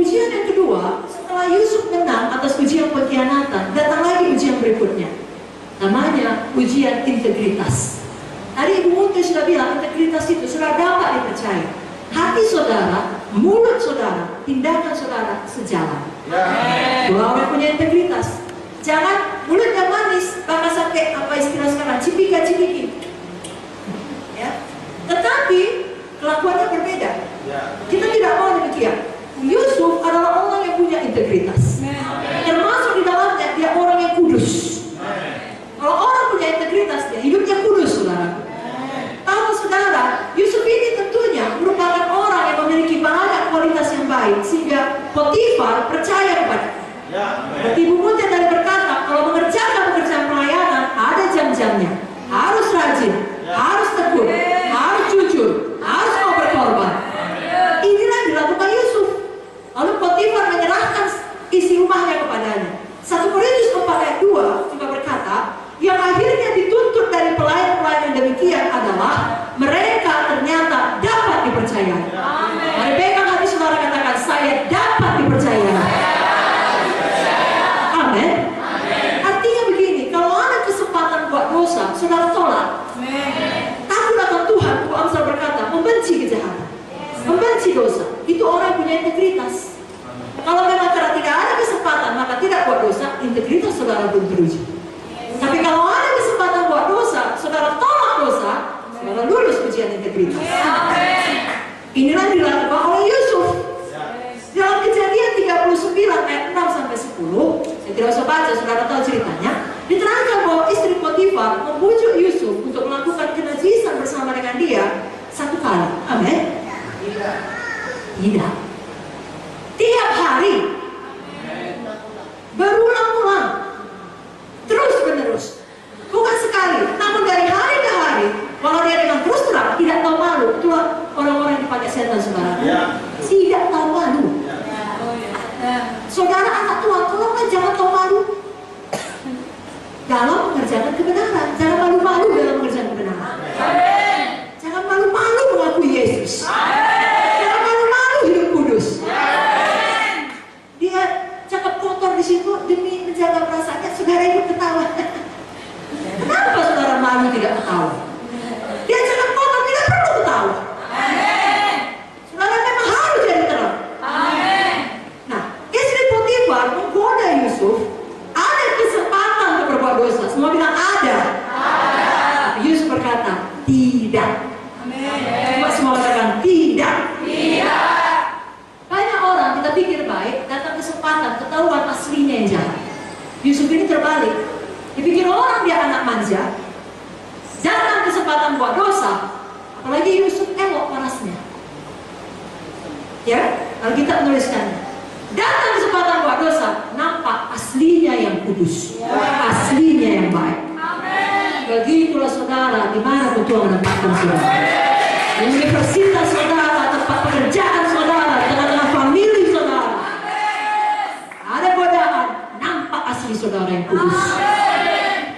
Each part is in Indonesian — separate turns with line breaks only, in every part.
Ujian yang kedua, setelah Yusuf menang atas ujian pengkhianatan, datang lagi ujian berikutnya. Namanya ujian integritas. Tadi Ibu Munti sudah bilang, integritas itu sudah dapat dipercaya. Hati saudara, mulut saudara, tindakan saudara sejalan. Dua orang punya integritas. Jangan mulutnya manis, bahkan sampai apa istilah sekarang, cipika-cipiki. Ya. Tetapi kelakuannya berbeda. Kita tidak mau demikian. Yusuf adalah orang yang punya integritas. Termasuk di dalamnya dia orang yang kudus. Kalau orang punya integritas, dia hidupnya kudus, saudara. Tahu saudara, Yusuf ini tentunya merupakan orang yang memiliki banyak kualitas yang baik, sehingga Potifar percaya kepadanya. Seperti Ibu Munti tadi berkata, kalau mengerjakan pekerjaan pelayanan ada jam-jamnya, harus rajin, harus tekun, harus jujur, harus mau berkorban. Inilah yang dilakukan Yusuf. Lalu Potifar menyerahkan isi rumahnya kepadanya. 1 Korintus 4 ayat 2 juga berkata, yang akhirnya dituntut dari pelayan-pelayan yang demikian adalah mereka ternyata dapat dipercayai. Mari pegang hati saudara, katakan, saya dapat dipercayai. Amin. Artinya begini, kalau ada kesempatan buat dosa, saudara tolak. Takut akan Tuhan, Bu Amsal berkata, membenci kejahatan, membenci dosa. Itu orang yang punya integritas. Kalau memang tidak ada kesempatan, maka tidak buat dosa, integritas saudara belum teruji. Tapi kalau ada kesempatan buat dosa, saudara tolak dosa, saudara lulus ujian integritas. Inilah dilakukan oleh Yusuf. Dalam Kejadian 39 ayat 6 sampai 10, saya tidak usah baca, saudara tahu ceritanya. Diterangkan bahwa istri Potifar membujuk Yusuf untuk melakukan kenajisan bersama dengan dia 1 kali. Amin. Tidak. Tiap hari, berulang-ulang, terus-menerus, bukan sekali, namun dari hari ke hari. Walau dia dengan terus terang tidak tahu malu, itulah orang-orang yang dipakai setan, saudara. Tidak tahu malu. Saudara anak Tuhan, tolonglah jangan tahu malu dalam mengerjakan kebenaran. Jangan malu-malu dalam mengerjakan kebenaran. Jangan malu-malu mengakui Yesus. Jangan malu-malu hidup kudus. Dia cakap kotor di situ demi menjaga perasaannya, saudara ikut ketawa. Kenapa saudara malu tidak ketawa? Dia cakap kotor tidak perlu ketawa. Saudara memang harus jadi terang. Nah, istri Potifar menggoda Yusuf. Ada kesempatan untuk berbuat dosa. Semua bilang ada. Tapi Yusuf berkata tidak. Coba semua katakan tidak. Banyak orang kita pikir baik, datang kesempatan, ketahuan aslinya yang jahat. Yusuf ini terbalik. Dipikir orang dia anak manja, datang kesempatan buat dosa, apalagi Yusuf elok parasnya. Ya, kalau kita menuliskannya, datang kesempatan buat dosa, nampak aslinya yang kudus, aslinya yang baik. Begitulah saudara, di mana Tuhan menempatkan saudara. Di universitas saudara, tempat pekerjaan saudara, tengah-tengah famili saudara. Ada godaan, nampak asli saudara yang kudus.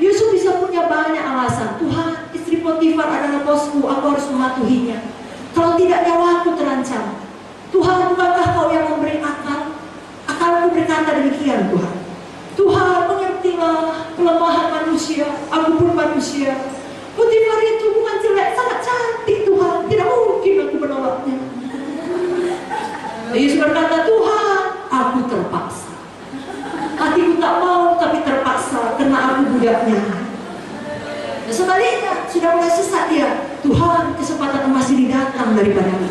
Yusuf bisa punya banyak alasan. Tuhan, istri Potifar adalah bosku, aku harus mematuhinya. Kalau tidak nyawaku terancam. Tuhan, bukankah kau yang memberi akal? Akalku berkata demikian, Tuhan. Tuhan, mengertilah kelemahan manusia. Aku pun manusia. Potifar itu bukan jelek, sangat cantik, Tuhan. Tidak mungkin aku menolaknya. Yusuf berkata, Tuhan, aku terpaksa. Hatiku tak mau, tapi terpaksa karena aku budaknya. Dan sebaliknya, sudah mulai sesat dia. Tuhan, kesempatan emas ini datang daripadamu.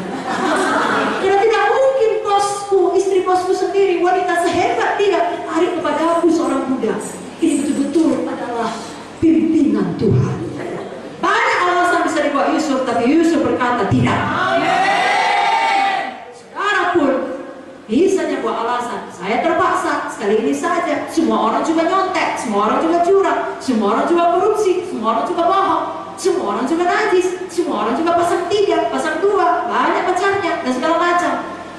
Karena tidak mungkin bosku, istri bosku sendiri, wanita sehebat dia tertarik kepada aku seorang budak. Ini betul-betul adalah pimpinan Tuhan. Banyak alasan bisa dibuat Yusuf, tapi Yusuf berkata tidak. Saudara pun bisanya buat alasan. Saya terpaksa, sekali ini saja. Semua orang juga nyontek, semua orang juga curang, semua orang juga korupsi, semua orang juga bohong, semua orang juga najis, semua orang juga pasang 3, pasang 2, banyak pacarnya, dan segala macam.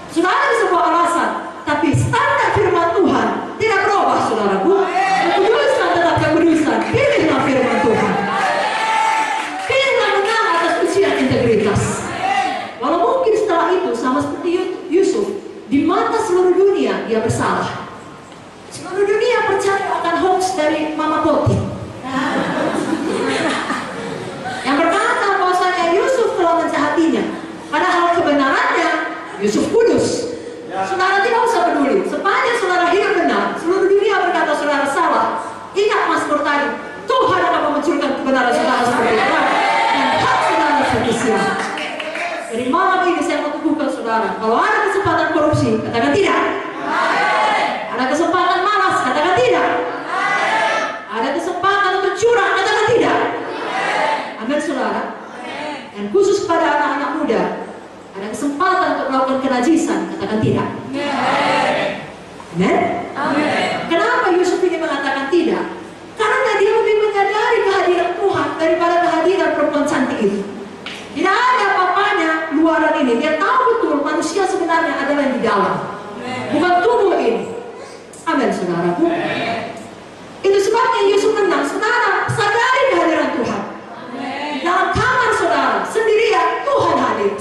Saudara bisa buat alasan, tapi standar firman Tuhan tidak berubah, saudaraku. Kekudusan tetap kekudusan. Pilihlah firman Tuhan. Pilihlah menang atas ujian integritas. Walau mungkin setelah itu sama seperti Yusuf, di mata seluruh dunia dari Mama Poti. Yang berkata bahwasanya Yusuf telah menjahatinya. Padahal kebenarannya Yusuf kudus. Saudara tidak usah peduli. Sepanjang saudara hidup benar, seluruh dunia berkata saudara salah. Ingat Mazmur tadi, Tuhan akan memunculkan kebenaran saudara seperti terang dan hak saudara seperti siang. Jadi malam ini saya mau teguhkan saudara, kalau ada kesempatan korupsi, katakan tidak. Ada kesempatan malas, katakan tidak. Ada kesempatan untuk curang, katakan tidak. Amin saudara. Dan khusus pada anak-anak muda, ada kesempatan untuk melakukan kenajisan, katakan tidak. Amin. Kenapa Yusuf ini mengatakan tidak? Karena dia lebih menyadari kehadiran Tuhan daripada kehadiran perempuan cantik itu. Tidak ada apa-apanya luaran ini. Dia tahu betul manusia sebenarnya adalah yang di dalam, bukan tubuh ini. Amin saudaraku. Itu sebabnya Yusuf menang. Saudara sadari kehadiran Tuhan. Dalam kamar saudara sendirian Tuhan hadir.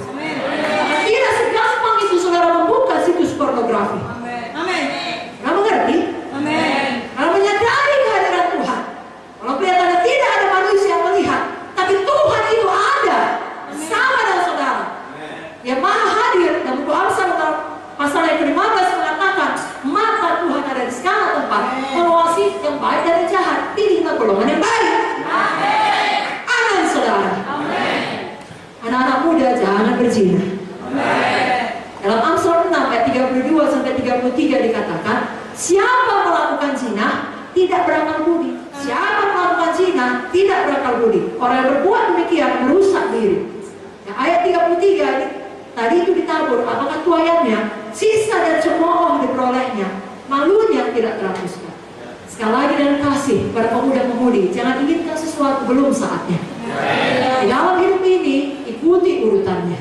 Tidak segampang itu saudara membuka situs pornografi. Kamu mengerti? Kalau menyadari kehadiran Tuhan, kalau kelihatannya tidak ada manusia yang melihat, tapi Tuhan itu ada sama dengan saudara. Yang maha hadir. Dan buku Amsal pasal yang ke-15 mengatakan mata Tuhan ada di segala tempat, mengawasi yang baik dan yang jahat, pilihlah golongan yang baik. Amin saudara. Anak-anak muda jangan berzina. Dalam Amsal 6 ayat 32 sampai 33 dikatakan, siapa melakukan zina tidak berakal budi. Siapa melakukan zina tidak berakal budi. Orang yang berbuat demikian merusak diri. Nah, ayat 33 ini tadi itu ditabur, apakah tuayannya sisa dan cemooh diperolehnya, malunya tidak terhapuskan. Sekali lagi dengan kasih pada pemuda-pemudi, jangan inginkan sesuatu belum saatnya. Di dalam hidup ini ikuti urutannya.